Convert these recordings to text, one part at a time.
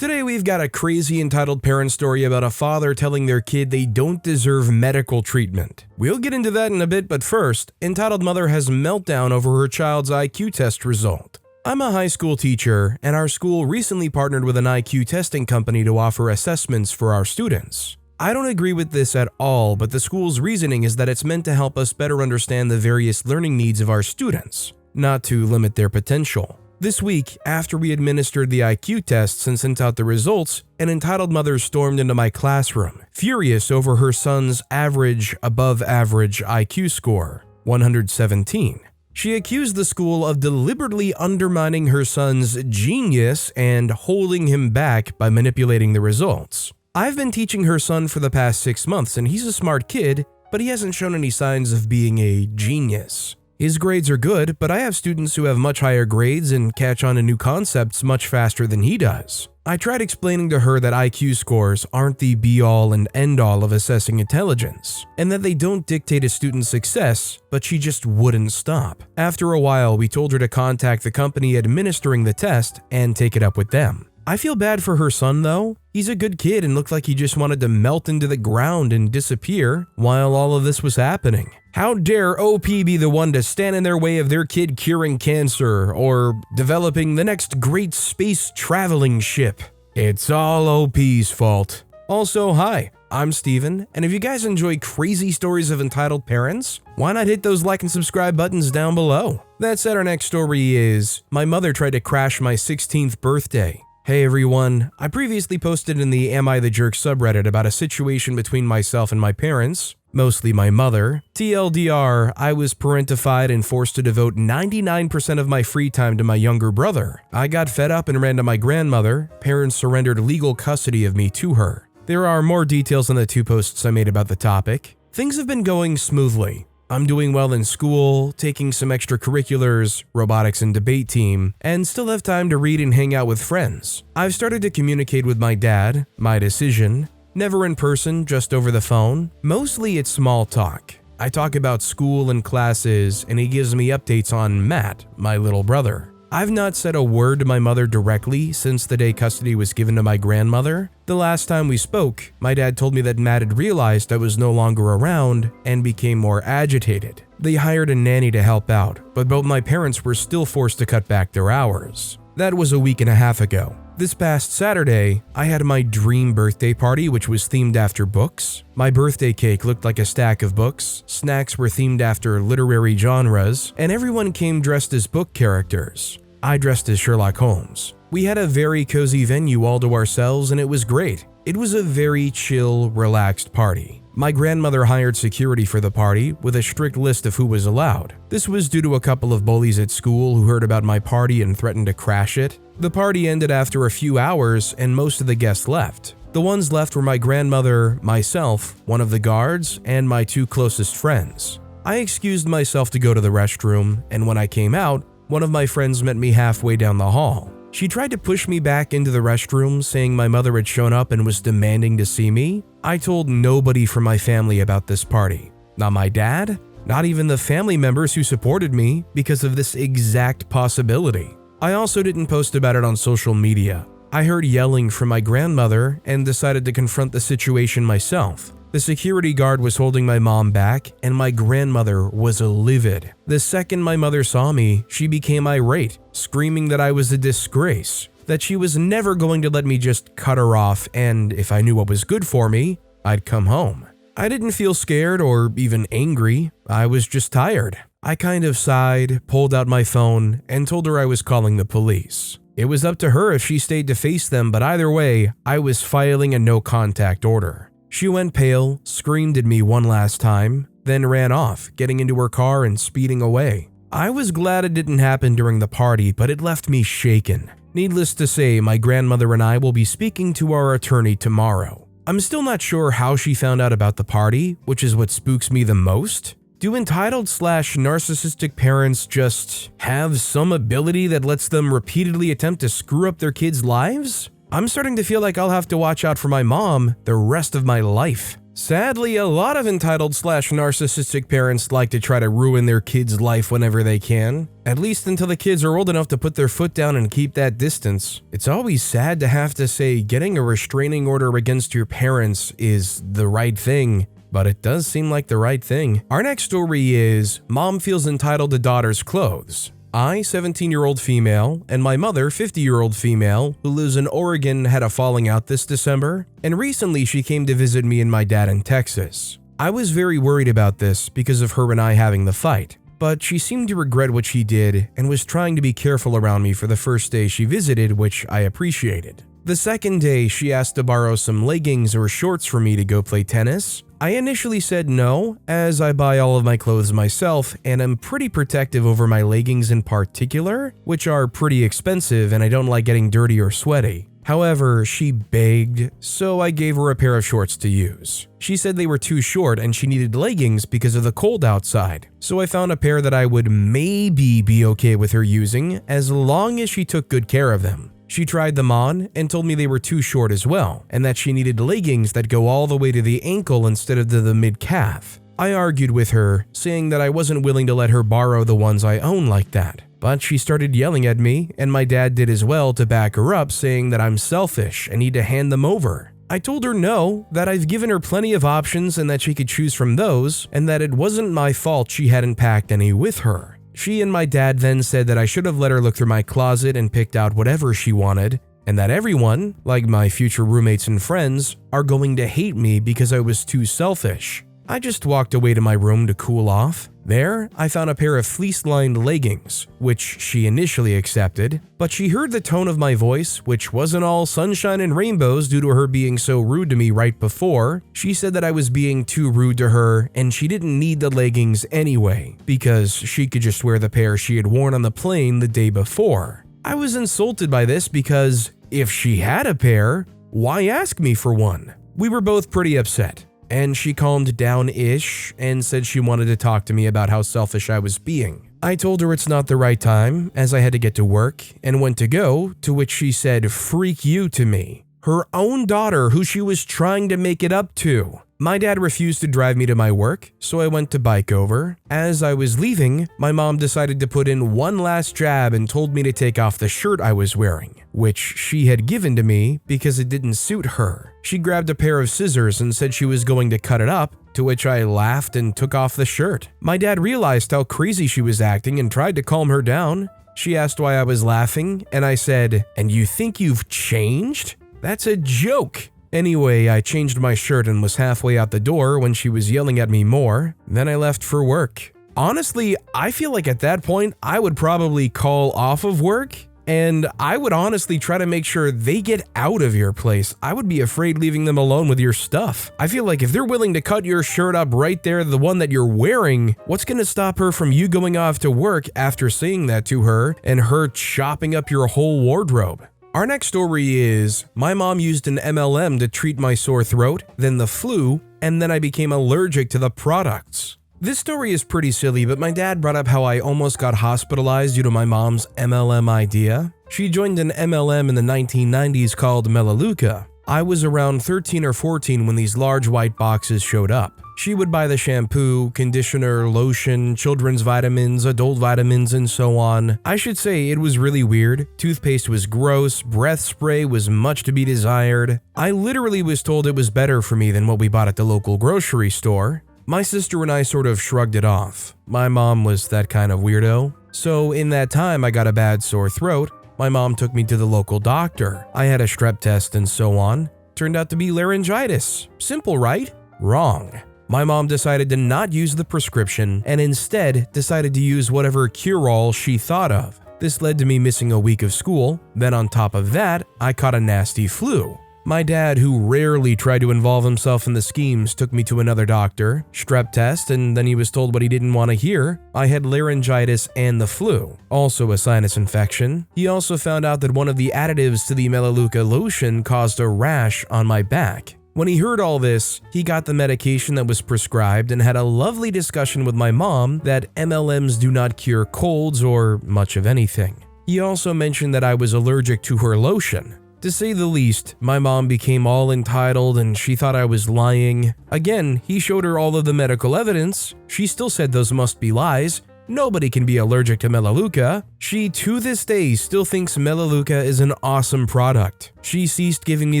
Today we've got a crazy entitled parent story about a father telling their kid they don't deserve medical treatment. We'll get into that in a bit, but first, entitled mother has meltdown over her child's IQ test result. I'm a high school teacher, and our school recently partnered with an IQ testing company to offer assessments for our students. I don't agree with this at all, but the school's reasoning is that it's meant to help us better understand the various learning needs of our students, not to limit their potential. This week, after we administered the IQ tests and sent out the results, an entitled mother stormed into my classroom, furious over her son's above average IQ score, 117. She accused the school of deliberately undermining her son's genius and holding him back by manipulating the results. I've been teaching her son for the past 6 months, and he's a smart kid, but he hasn't shown any signs of being a genius. His grades are good, but I have students who have much higher grades and catch on to new concepts much faster than he does. I tried explaining to her that IQ scores aren't the be-all and end-all of assessing intelligence, and that they don't dictate a student's success, but she just wouldn't stop. After a while, we told her to contact the company administering the test and take it up with them. I feel bad for her son though. He's a good kid and looked like he just wanted to melt into the ground and disappear while all of this was happening. How dare OP be the one to stand in their way of their kid curing cancer or developing the next great space traveling ship? It's all OP's fault. Also, hi, I'm Steven, and if you guys enjoy crazy stories of entitled parents, why not hit those like and subscribe buttons down below? That said, our next story is, my mother tried to crash my 16th birthday. Hey everyone, I previously posted in the Am I the Jerk subreddit about a situation between myself and my parents, mostly my mother. TLDR, I was parentified and forced to devote 99% of my free time to my younger brother. I got fed up and ran to my grandmother. Parents surrendered legal custody of me to her. There are more details on the 2 posts I made about the topic. Things have been going smoothly. I'm doing well in school, taking some extracurriculars, robotics and debate team, and still have time to read and hang out with friends. I've started to communicate with my dad, my decision, never in person, just over the phone. Mostly it's small talk. I talk about school and classes, and he gives me updates on Matt, my little brother. I've not said a word to my mother directly since the day custody was given to my grandmother. The last time we spoke, my dad told me that Matt had realized I was no longer around and became more agitated. They hired a nanny to help out, but both my parents were still forced to cut back their hours. That was a week and a half ago. This past Saturday, I had my dream birthday party, which was themed after books. My birthday cake looked like a stack of books, snacks were themed after literary genres, and everyone came dressed as book characters. I dressed as Sherlock Holmes. We had a very cozy venue all to ourselves, and it was great. It was a very chill, relaxed party. My grandmother hired security for the party with a strict list of who was allowed. This was due to a couple of bullies at school who heard about my party and threatened to crash it. The party ended after a few hours and most of the guests left. The ones left were my grandmother, myself, one of the guards, and my 2 closest friends. I excused myself to go to the restroom, and when I came out, one of my friends met me halfway down the hall. She tried to push me back into the restroom, saying my mother had shown up and was demanding to see me. I told nobody from my family about this party. Not my dad, not even the family members who supported me because of this exact possibility. I also didn't post about it on social media. I heard yelling from my grandmother and decided to confront the situation myself. The security guard was holding my mom back, and my grandmother was livid. The second my mother saw me, she became irate, screaming that I was a disgrace, that she was never going to let me just cut her off, and if I knew what was good for me, I'd come home. I didn't feel scared or even angry, I was just tired. I kind of sighed, pulled out my phone, and told her I was calling the police. It was up to her if she stayed to face them, but either way, I was filing a no-contact order. She went pale, screamed at me one last time, then ran off, getting into her car and speeding away. I was glad it didn't happen during the party, but it left me shaken. Needless to say, my grandmother and I will be speaking to our attorney tomorrow. I'm still not sure how she found out about the party, which is what spooks me the most. Do entitled/narcissistic parents just have some ability that lets them repeatedly attempt to screw up their kids' lives? I'm starting to feel like I'll have to watch out for my mom the rest of my life. Sadly, a lot of entitled/narcissistic parents like to try to ruin their kids' life whenever they can, at least until the kids are old enough to put their foot down and keep that distance. It's always sad to have to say getting a restraining order against your parents is the right thing, but it does seem like the right thing. Our next story is Mom Feels Entitled to Daughter's Clothes. I, 17-year-old female, and my mother, 50-year-old female, who lives in Oregon, had a falling out this December, and recently she came to visit me and my dad in Texas. I was very worried about this because of her and I having the fight, but she seemed to regret what she did and was trying to be careful around me for the first day she visited, which I appreciated. The second day, she asked to borrow some leggings or shorts for me to go play tennis. I initially said no, as I buy all of my clothes myself and am pretty protective over my leggings in particular, which are pretty expensive and I don't like getting dirty or sweaty. However, she begged, so I gave her a pair of shorts to use. She said they were too short and she needed leggings because of the cold outside, so I found a pair that I would maybe be okay with her using as long as she took good care of them. She tried them on and told me they were too short as well, and that she needed leggings that go all the way to the ankle instead of to the mid-calf. I argued with her, saying that I wasn't willing to let her borrow the ones I own like that. But she started yelling at me, and my dad did as well to back her up, saying that I'm selfish and need to hand them over. I told her no, that I've given her plenty of options and that she could choose from those, and that it wasn't my fault she hadn't packed any with her. She and my dad then said that I should have let her look through my closet and picked out whatever she wanted, and that everyone, like my future roommates and friends, are going to hate me because I was too selfish. I just walked away to my room to cool off. There, I found a pair of fleece-lined leggings, which she initially accepted, but she heard the tone of my voice, which wasn't all sunshine and rainbows due to her being so rude to me right before. She said that I was being too rude to her and she didn't need the leggings anyway, because she could just wear the pair she had worn on the plane the day before. I was insulted by this because if she had a pair, why ask me for one? We were both pretty upset, and she calmed down-ish and said she wanted to talk to me about how selfish I was being. I told her it's not the right time, as I had to get to work, and went to go, to which she said, "Freak you" to me. Her own daughter, who she was trying to make it up to. My dad refused to drive me to my work, so I went to bike over. As I was leaving, my mom decided to put in one last jab and told me to take off the shirt I was wearing, which she had given to me because it didn't suit her. She grabbed a pair of scissors and said she was going to cut it up, to which I laughed and took off the shirt. My dad realized how crazy she was acting and tried to calm her down. She asked why I was laughing, and I said, "And you think you've changed? That's a joke." Anyway, I changed my shirt and was halfway out the door when she was yelling at me more. Then I left for work. Honestly, I feel like at that point, I would probably call off of work, and I would honestly try to make sure they get out of your place. I would be afraid leaving them alone with your stuff. I feel like if they're willing to cut your shirt up right there, the one that you're wearing, what's gonna stop her from you going off to work after saying that to her and her chopping up your whole wardrobe? Our next story is, my mom used an MLM to treat my sore throat, then the flu, and then I became allergic to the products. This story is pretty silly, but my dad brought up how I almost got hospitalized due to my mom's MLM idea. She joined an MLM in the 1990s called Melaleuca. I was around 13 or 14 when these large white boxes showed up. She would buy the shampoo, conditioner, lotion, children's vitamins, adult vitamins, and so on. I should say it was really weird. Toothpaste was gross, breath spray was much to be desired. I literally was told it was better for me than what we bought at the local grocery store. My sister and I sort of shrugged it off. My mom was that kind of weirdo. So in that time I got a bad sore throat. My mom took me to the local doctor. I had a strep test and so on. Turned out to be laryngitis. Simple, right? Wrong. My mom decided to not use the prescription and instead decided to use whatever cure-all she thought of. This led to me missing a week of school. Then on top of that, I caught a nasty flu. My dad, who rarely tried to involve himself in the schemes, took me to another doctor, strep test, and then he was told what he didn't want to hear. I had laryngitis and the flu, also a sinus infection. He also found out that one of the additives to the Melaleuca lotion caused a rash on my back. When he heard all this, he got the medication that was prescribed and had a lovely discussion with my mom that MLMs do not cure colds or much of anything. He also mentioned that I was allergic to her lotion. To say the least, my mom became all entitled and she thought I was lying. Again, he showed her all of the medical evidence. She still said those must be lies. Nobody can be allergic to Melaleuca. She, to this day, still thinks Melaleuca is an awesome product. She ceased giving me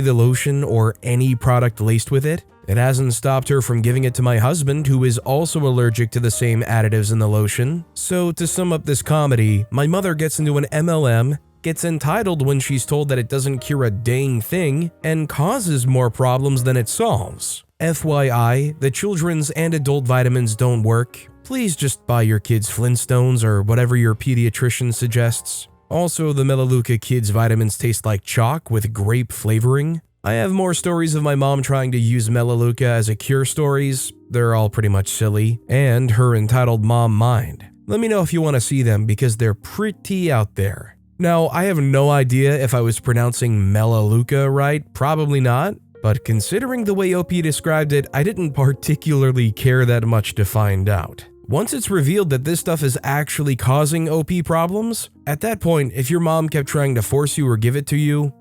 the lotion or any product laced with it. It hasn't stopped her from giving it to my husband, who is also allergic to the same additives in the lotion. So to sum up this comedy, my mother gets into an MLM, gets entitled when she's told that it doesn't cure a dang thing, and causes more problems than it solves. FYI, the children's and adult vitamins don't work. Please just buy your kids Flintstones or whatever your pediatrician suggests. Also, the Melaleuca Kids vitamins taste like chalk with grape flavoring. I have more stories of my mom trying to use Melaleuca as a cure stories. They're all pretty much silly, and her entitled mom mind. Let me know if you want to see them because they're pretty out there. Now, I have no idea if I was pronouncing Melaleuca right, probably not. But considering the way OP described it, I didn't particularly care that much to find out. Once it's revealed that this stuff is actually causing OP problems, at that point, if your mom kept trying to force you or give it to you,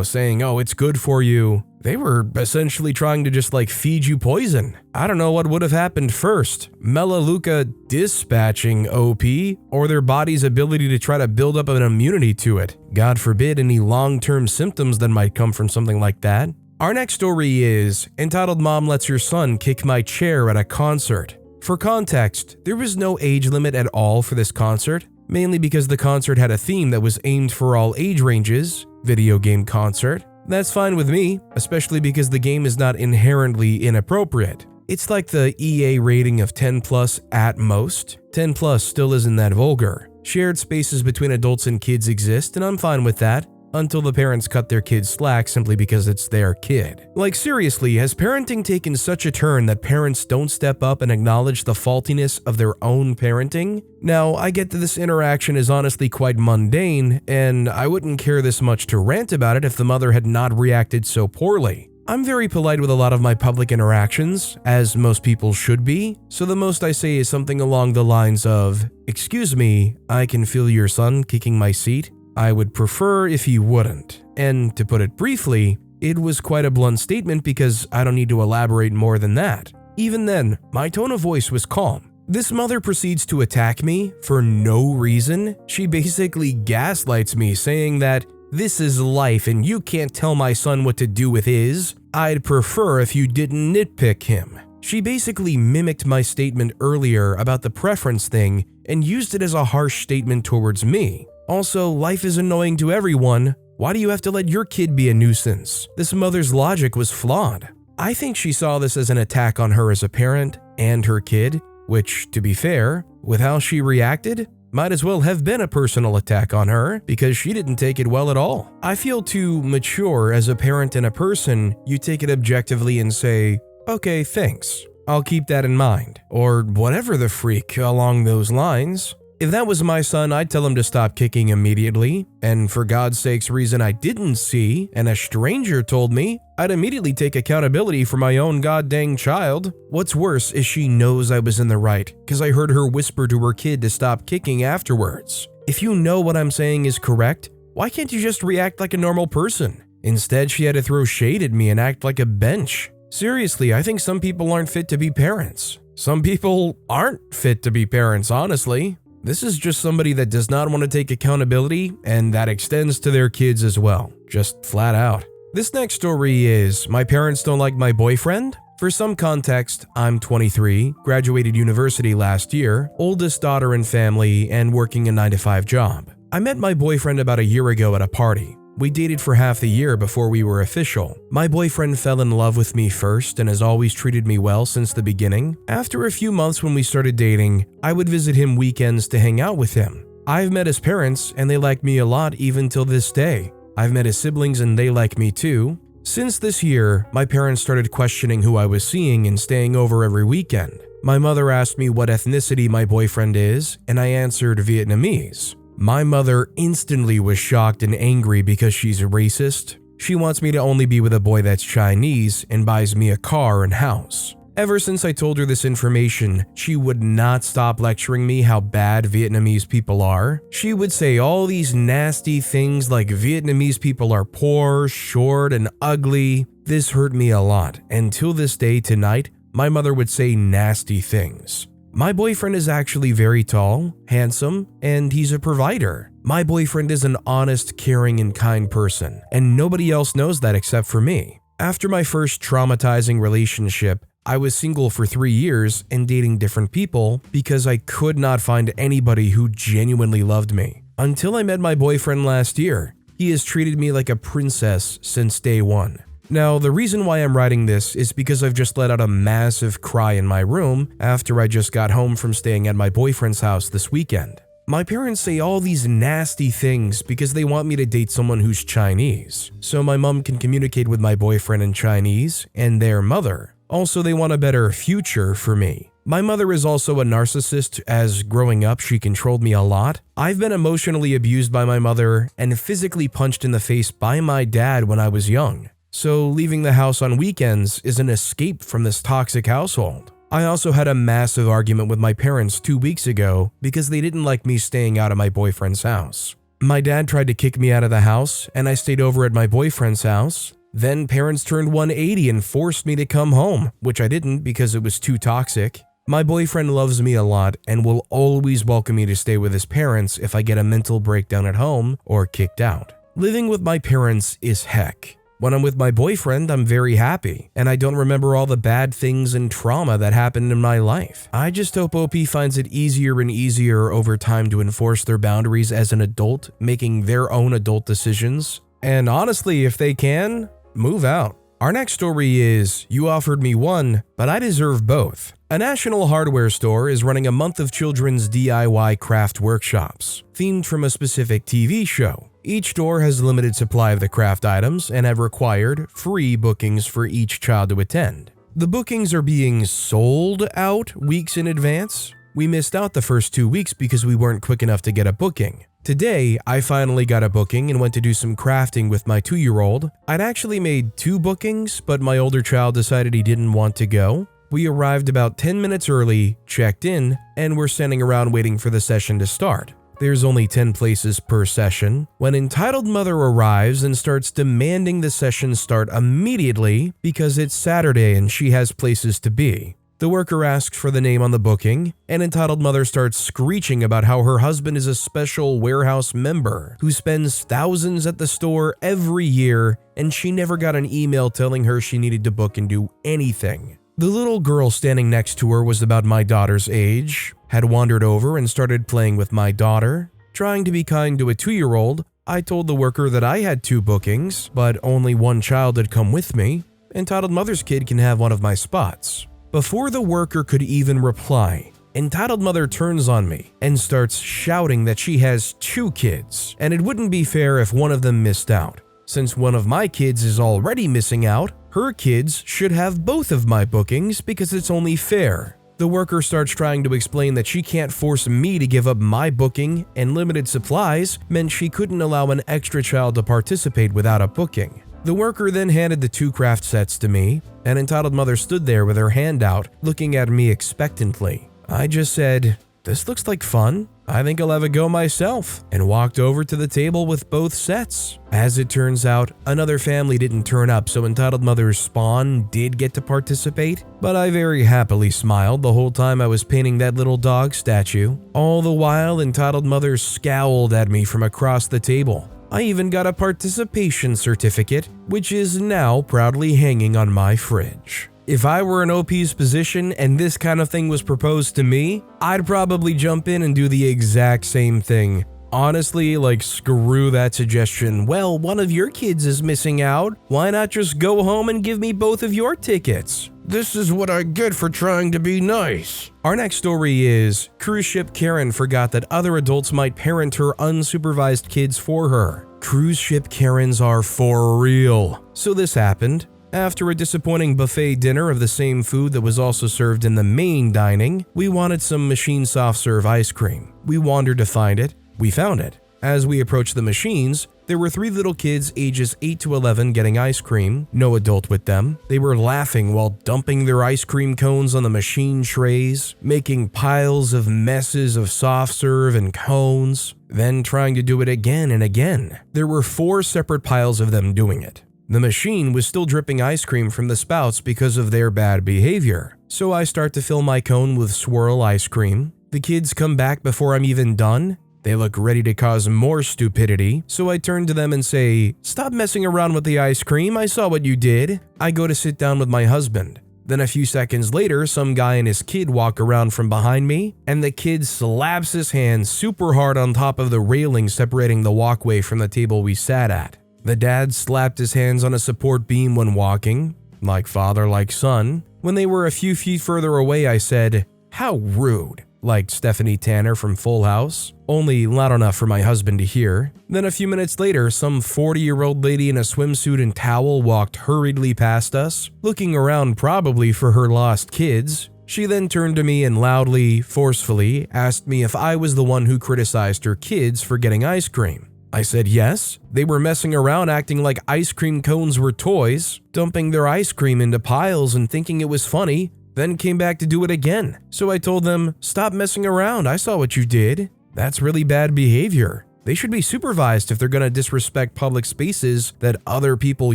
saying, oh, it's good for you, they were essentially trying to just feed you poison. I don't know what would have happened first, Melaleuca dispatching OP, or their body's ability to try to build up an immunity to it. God forbid any long-term symptoms that might come from something like that. Our next story is, entitled Mom Lets Your Son Kick My Chair at a Concert. For context, there was no age limit at all for this concert, mainly because the concert had a theme that was aimed for all age ranges, video game concert. That's fine with me, especially because the game is not inherently inappropriate. It's like the EA rating of 10+ at most. 10+ still isn't that vulgar. Shared spaces between adults and kids exist, and I'm fine with that. Until the parents cut their kids slack simply because it's their kid. Seriously, has parenting taken such a turn that parents don't step up and acknowledge the faultiness of their own parenting? Now, I get that this interaction is honestly quite mundane, and I wouldn't care this much to rant about it if the mother had not reacted so poorly. I'm very polite with a lot of my public interactions, as most people should be, so the most I say is something along the lines of, "Excuse me, I can feel your son kicking my seat. I would prefer if you wouldn't." And to put it briefly, it was quite a blunt statement because I don't need to elaborate more than that. Even then, my tone of voice was calm. This mother proceeds to attack me for no reason. She basically gaslights me, saying that this is life and you can't tell my son what to do with his. I'd prefer if you didn't nitpick him. She basically mimicked my statement earlier about the preference thing and used it as a harsh statement towards me. Also, life is annoying to everyone. Why do you have to let your kid be a nuisance? This mother's logic was flawed. I think she saw this as an attack on her as a parent and her kid, which, to be fair, with how she reacted, might as well have been a personal attack on her because she didn't take it well at all. I feel too mature as a parent and a person, you take it objectively and say, okay, thanks. I'll keep that in mind, or whatever the freak along those lines. If that was my son, I'd tell him to stop kicking immediately, and for God's sakes reason I didn't see and a stranger told me, I'd immediately take accountability for my own goddamn child. What's worse is she knows I was in the right, because I heard her whisper to her kid to stop kicking afterwards. If you know what I'm saying is correct, why can't you just react like a normal person? Instead, she had to throw shade at me and act like a bench. Seriously, I think some people aren't fit to be parents. Some people aren't fit to be parents, honestly. This is just somebody that does not want to take accountability, and that extends to their kids as well, just flat out. This next story is, my parents don't like my boyfriend? For some context, I'm 23, graduated university last year, oldest daughter in family, and working a 9-to-5 job. I met my boyfriend about a year ago at a party. We dated for half the year before we were official. My boyfriend fell in love with me first and has always treated me well since the beginning. After a few months when we started dating, I would visit him weekends to hang out with him. I've met his parents and they like me a lot even till this day. I've met his siblings and they like me too. Since this year, my parents started questioning who I was seeing and staying over every weekend. My mother asked me what ethnicity my boyfriend is, and I answered Vietnamese. My mother instantly was shocked and angry because she's a racist. She wants me to only be with a boy that's Chinese and buys me a car and house. Ever since I told her this information, she would not stop lecturing me how bad Vietnamese people are. She would say all these nasty things like Vietnamese people are poor, short, and ugly. This hurt me a lot, and till this day tonight, my mother would say nasty things. My boyfriend is actually very tall, handsome, and he's a provider. My boyfriend is an honest, caring, and kind person, and nobody else knows that except for me. After my first traumatizing relationship, I was single for 3 years and dating different people because I could not find anybody who genuinely loved me. Until I met my boyfriend last year. He has treated me like a princess since day one. Now, the reason why I'm writing this is because I've just let out a massive cry in my room after I just got home from staying at my boyfriend's house this weekend. My parents say all these nasty things because they want me to date someone who's Chinese, so my mom can communicate with my boyfriend in Chinese and their mother. Also, they want a better future for me. My mother is also a narcissist, as growing up she controlled me a lot. I've been emotionally abused by my mother and physically punched in the face by my dad when I was young. So leaving the house on weekends is an escape from this toxic household. I also had a massive argument with my parents 2 weeks ago because they didn't like me staying out at my boyfriend's house. My dad tried to kick me out of the house and I stayed over at my boyfriend's house. Then parents turned 180 and forced me to come home, which I didn't because it was too toxic. My boyfriend loves me a lot and will always welcome me to stay with his parents if I get a mental breakdown at home or kicked out. Living with my parents is heck. When I'm with my boyfriend, I'm very happy, and I don't remember all the bad things and trauma that happened in my life. I just hope OP finds it easier and easier over time to enforce their boundaries as an adult, making their own adult decisions. And honestly, if they can, move out. Our next story is, you offered me one, but I deserve both. A national hardware store is running a month of children's DIY craft workshops, themed from a specific TV show. Each store has a limited supply of the craft items and have required free bookings for each child to attend. The bookings are being sold out weeks in advance. We missed out the first 2 weeks because we weren't quick enough to get a booking. Today, I finally got a booking and went to do some crafting with my 2-year-old. I'd actually made 2 bookings, but my older child decided he didn't want to go. We arrived about 10 minutes early, checked in, and were standing around waiting for the session to start. There's only 10 places per session, when Entitled Mother arrives and starts demanding the session start immediately because it's Saturday and she has places to be. The worker asks for the name on the booking, and Entitled Mother starts screeching about how her husband is a special warehouse member who spends thousands at the store every year, and she never got an email telling her she needed to book and do anything. The little girl standing next to her was about my daughter's age, had wandered over and started playing with my daughter. Trying to be kind to a 2-year-old, I told the worker that I had 2 bookings, but only one child had come with me. Entitled Mother's kid can have one of my spots. Before the worker could even reply, Entitled Mother turns on me and starts shouting that she has 2 kids, and it wouldn't be fair if one of them missed out. Since one of my kids is already missing out, her kids should have both of my bookings because it's only fair. The worker starts trying to explain that she can't force me to give up my booking, and limited supplies meant she couldn't allow an extra child to participate without a booking. The worker then handed the 2 craft sets to me, and Entitled Mother stood there with her hand out, looking at me expectantly. I just said, "This looks like fun. I think I'll have a go myself," and walked over to the table with both sets. As it turns out, another family didn't turn up, so Entitled Mother's spawn did get to participate, but I very happily smiled the whole time I was painting that little dog statue. All the while, Entitled Mother scowled at me from across the table. I even got a participation certificate, which is now proudly hanging on my fridge. If I were in OP's position and this kind of thing was proposed to me, I'd probably jump in and do the exact same thing. Honestly, screw that suggestion. Well, one of your kids is missing out. Why not just go home and give me both of your tickets? This is what I get for trying to be nice. Our next story is, cruise ship Karen forgot that other adults might parent her unsupervised kids for her. Cruise ship Karens are for real. So this happened. After a disappointing buffet dinner of the same food that was also served in the main dining, we wanted some machine soft serve ice cream. We wandered to find it. We found it. As we approached the machines, There were 3 little kids ages 8 to 11 getting ice cream, no adult with them. They were laughing while dumping their ice cream cones on the machine trays, making piles of messes of soft serve and cones, then trying to do it again and again. There were 4 separate piles of them doing it. The machine was still dripping ice cream from the spouts because of their bad behavior. So I start to fill my cone with swirl ice cream. The kids come back before I'm even done. They look ready to cause more stupidity, so I turn to them and say, "Stop messing around with the ice cream, I saw what you did." I go to sit down with my husband. Then a few seconds later, some guy and his kid walk around from behind me, and the kid slaps his hand super hard on top of the railing separating the walkway from the table we sat at. The dad slapped his hands on a support beam when walking, like father, like son. When they were a few feet further away, I said, "How rude," like Stephanie Tanner from Full House, only loud enough for my husband to hear. Then a few minutes later, some 40-year-old lady in a swimsuit and towel walked hurriedly past us, looking around probably for her lost kids. She then turned to me and loudly, forcefully, asked me if I was the one who criticized her kids for getting ice cream. I said yes. They were messing around acting like ice cream cones were toys, dumping their ice cream into piles and thinking it was funny, then came back to do it again. So I told them, "Stop messing around, I saw what you did. That's really bad behavior. They should be supervised if they're gonna disrespect public spaces that other people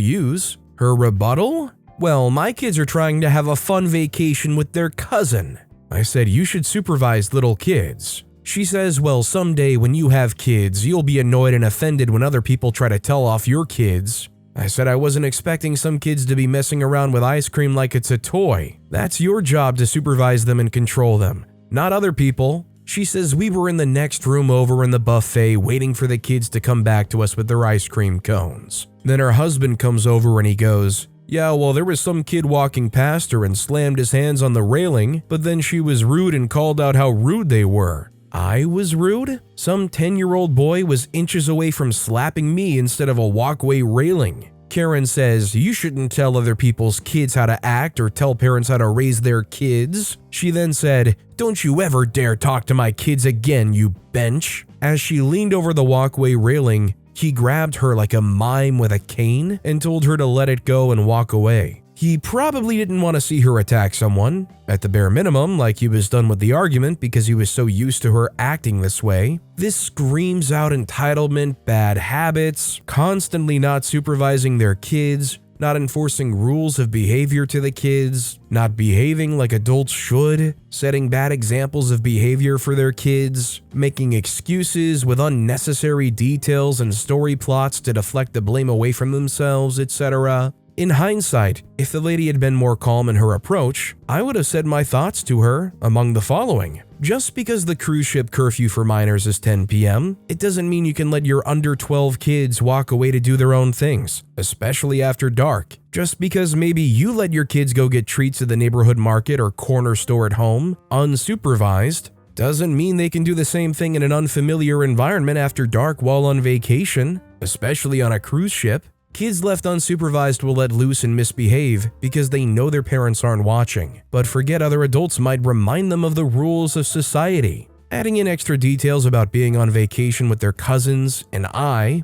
use." Her rebuttal? "Well, my kids are trying to have a fun vacation with their cousin." I said, "You should supervise little kids." She says, "Well, someday when you have kids, you'll be annoyed and offended when other people try to tell off your kids." I said I wasn't expecting some kids to be messing around with ice cream like it's a toy. That's your job to supervise them and control them, not other people. She says we were in the next room over in the buffet waiting for the kids to come back to us with their ice cream cones. Then her husband comes over and he goes, "Yeah, well, there was some kid walking past her and slammed his hands on the railing, but then she was rude and called out how rude they were." I was rude? Some 10-year-old boy was inches away from slapping me instead of a walkway railing. Karen says, "You shouldn't tell other people's kids how to act or tell parents how to raise their kids." She then said, "Don't you ever dare talk to my kids again, you bench." As she leaned over the walkway railing, he grabbed her like a mime with a cane and told her to let it go and walk away. He probably didn't want to see her attack someone, at the bare minimum, like he was done with the argument because he was so used to her acting this way. This screams out entitlement, bad habits, constantly not supervising their kids, not enforcing rules of behavior to the kids, not behaving like adults should, setting bad examples of behavior for their kids, making excuses with unnecessary details and story plots to deflect the blame away from themselves, etc. In hindsight, if the lady had been more calm in her approach, I would have said my thoughts to her among the following. Just because the cruise ship curfew for minors is 10 p.m., it doesn't mean you can let your under 12 kids walk away to do their own things, especially after dark. Just because maybe you let your kids go get treats at the neighborhood market or corner store at home, unsupervised, doesn't mean they can do the same thing in an unfamiliar environment after dark while on vacation, especially on a cruise ship. Kids left unsupervised will let loose and misbehave because they know their parents aren't watching, but forget other adults might remind them of the rules of society. Adding in extra details about being on vacation with their cousins, and I,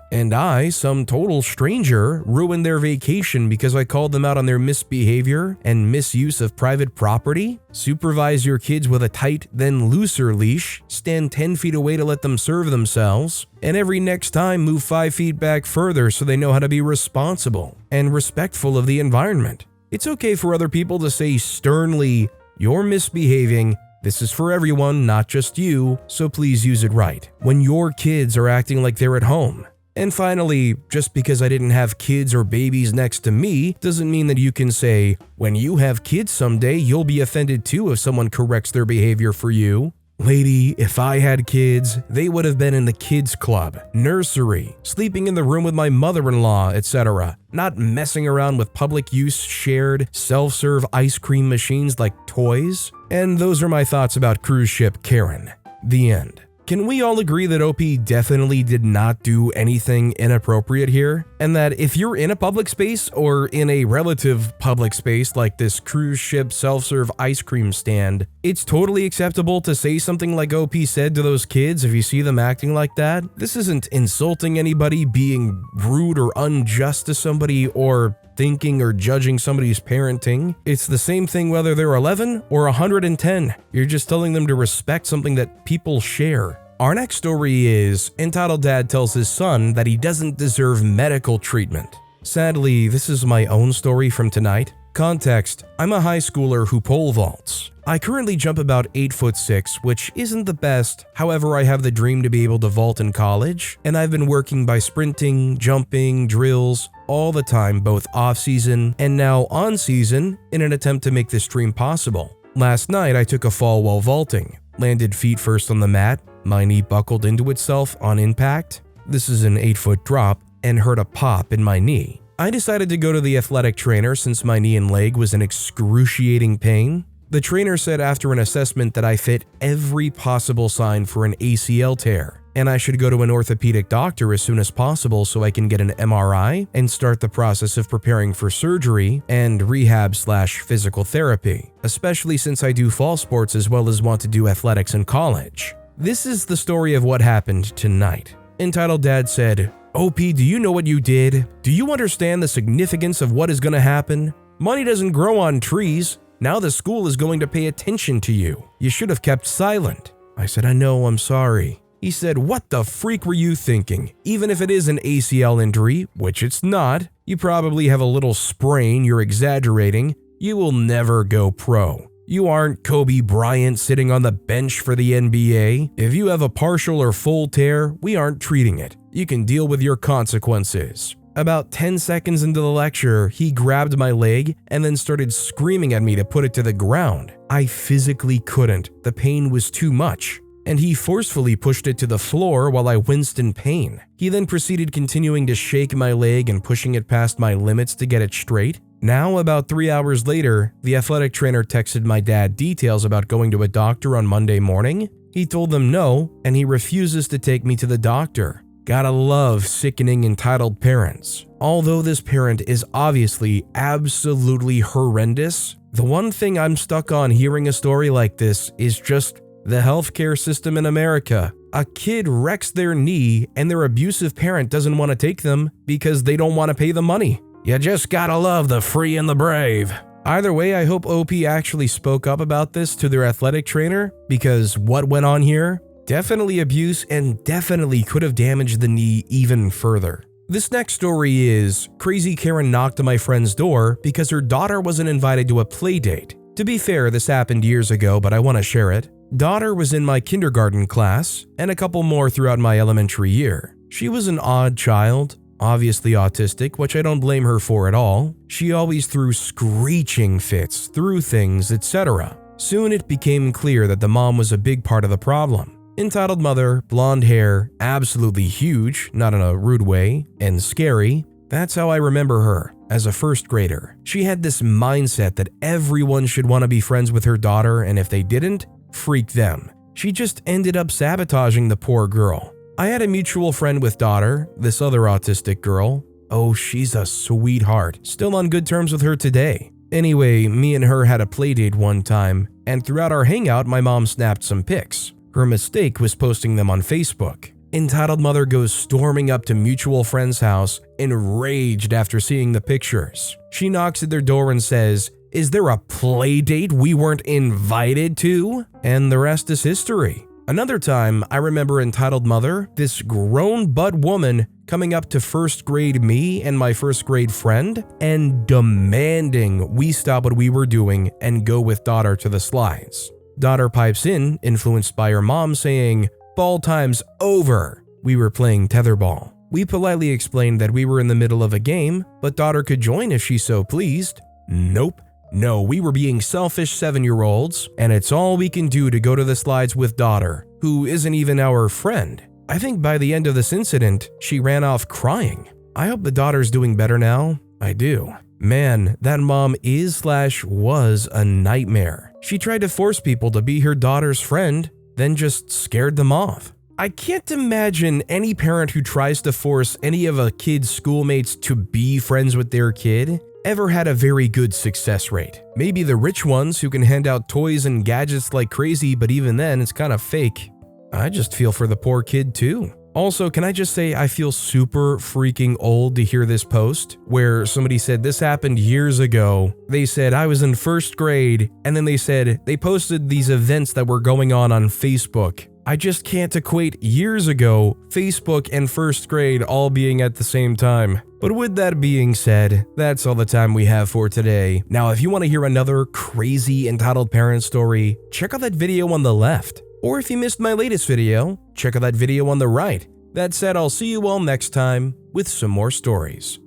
some total stranger, ruined their vacation because I called them out on their misbehavior and misuse of private property. Supervise your kids with a tight, then looser leash, stand 10 feet away to let them serve themselves, and every next time move 5 feet back further so they know how to be responsible and respectful of the environment. It's okay for other people to say sternly, "You're misbehaving. This is for everyone, not just you, so please use it right," when your kids are acting like they're at home. And finally, just because I didn't have kids or babies next to me doesn't mean that you can say, "When you have kids someday, you'll be offended too if someone corrects their behavior for you." Lady, if I had kids, they would have been in the kids club, nursery, sleeping in the room with my mother-in-law, etc., not messing around with public use shared self-serve ice cream machines like toys. And those are my thoughts about cruise ship Karen. The end. Can we all agree that OP definitely did not do anything inappropriate here? And that if you're in a public space or in a relative public space like this cruise ship self-serve ice cream stand, it's totally acceptable to say something like OP said to those kids if you see them acting like that? This isn't insulting anybody, being rude or unjust to somebody, or thinking or judging somebody's parenting. It's the same thing whether they're 11 or 110. You're just telling them to respect something that people share. Our next story is Entitled Dad tells his son that he doesn't deserve medical treatment. Sadly, this is my own story from tonight. Context: I'm a high schooler who pole vaults. I currently jump about 8'6", which isn't the best. However, I have the dream to be able to vault in college, and I've been working by sprinting, jumping, drills, all the time, both off-season and now on-season, in an attempt to make this dream possible. Last night, I took a fall while vaulting, landed feet first on the mat, my knee buckled into itself on impact. This is an 8-foot drop, and heard a pop in my knee. I decided to go to the athletic trainer since my knee and leg was in excruciating pain. The trainer said after an assessment that I fit every possible sign for an ACL tear, and I should go to an orthopedic doctor as soon as possible so I can get an MRI and start the process of preparing for surgery and rehab/physical therapy, especially since I do fall sports as well as want to do athletics in college. This is the story of what happened tonight. Entitled Dad said, "OP, do you know what you did? Do you understand the significance of what is going to happen? Money doesn't grow on trees. Now the school is going to pay attention to you. You should have kept silent." I said, "I know, I'm sorry." He said, "What the freak were you thinking? Even if it is an ACL injury, which it's not, you probably have a little sprain, you're exaggerating. You will never go pro. You aren't Kobe Bryant sitting on the bench for the NBA. If you have a partial or full tear, we aren't treating it. You can deal with your consequences." About 10 seconds into the lecture, he grabbed my leg and then started screaming at me to put it to the ground. I physically couldn't. The pain was too much. And he forcefully pushed it to the floor while I winced in pain. He then proceeded continuing to shake my leg and pushing it past my limits to get it straight. Now, about 3 hours later, the athletic trainer texted my dad details about going to a doctor on Monday morning. He told them no, and he refuses to take me to the doctor. Gotta love sickening entitled parents. Although this parent is obviously absolutely horrendous, the one thing I'm stuck on hearing a story like this is just the healthcare system in America. A kid wrecks their knee and their abusive parent doesn't want to take them because they don't want to pay the money. You just gotta love the free and the brave. Either way, I hope OP actually spoke up about this to their athletic trainer, because what went on here? Definitely abuse and definitely could have damaged the knee even further. This next story is Crazy Karen knocked on my friend's door because her daughter wasn't invited to a play date. To be fair, this happened years ago, but I want to share it. Daughter was in my kindergarten class and a couple more throughout my elementary year. She was an odd child, obviously autistic, which I don't blame her for at all. She always threw screeching fits, threw things, etc. Soon it became clear that the mom was a big part of the problem. Entitled mother, blonde hair, absolutely huge, not in a rude way, and scary. That's how I remember her, as a first grader. She had this mindset that everyone should want to be friends with her daughter, and if they didn't, freak them. She just ended up sabotaging the poor girl. I had a mutual friend with daughter, this other autistic girl. Oh, she's a sweetheart, still on good terms with her today. Anyway, me and her had a playdate one time, and throughout our hangout, my mom snapped some pics. Her mistake was posting them on Facebook. Entitled mother goes storming up to mutual friend's house, enraged after seeing the pictures. She knocks at their door and says, "Is there a play date we weren't invited to?" And the rest is history. Another time, I remember entitled mother, this grown butt woman, coming up to first grade me and my first grade friend and demanding we stop what we were doing and go with daughter to the slides. Daughter pipes in, influenced by her mom, saying, "Ball time's over." We were playing tetherball. We politely explained that we were in the middle of a game, but daughter could join if she so pleased. Nope. No, we were being selfish 7-year-olds, and it's all we can do to go to the slides with daughter, who isn't even our friend. I think by the end of this incident, she ran off crying. I hope the daughter's doing better now. I do. Man, that mom was a nightmare. She tried to force people to be her daughter's friend, then just scared them off. I can't imagine any parent who tries to force any of a kid's schoolmates to be friends with their kid ever had a very good success rate. Maybe the rich ones who can hand out toys and gadgets like crazy, but even then it's kind of fake. I just feel for the poor kid too. Also, can I just say I feel super freaking old to hear this post where somebody said this happened years ago. They said I was in first grade, and then they said they posted these events that were going on Facebook. I just can't equate years ago, Facebook and first grade all being at the same time. But with that being said, that's all the time we have for today. Now, if you want to hear another crazy entitled parent story, check out that video on the left. Or if you missed my latest video, check out that video on the right. That said, I'll see you all next time with some more stories.